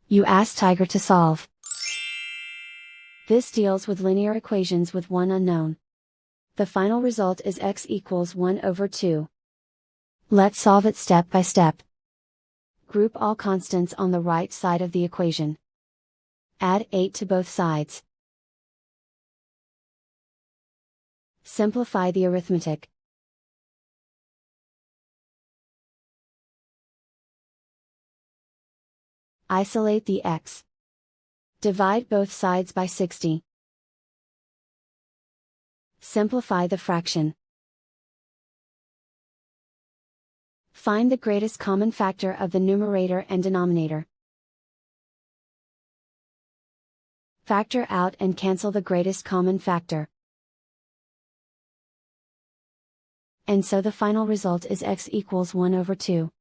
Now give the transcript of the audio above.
You ask Tiger to solve. This deals with linear equations with one unknown. The final result is x equals 1 over 2. Let's solve it step by step. Group all constants on the right side of the equation. Add 8 to both sides. Simplify the arithmetic. Isolate the x. Divide both sides by 60. Simplify the fraction. Find the greatest common factor of the numerator and denominator. Factor out and cancel the greatest common factor. And so the final result is x equals 1 over 2.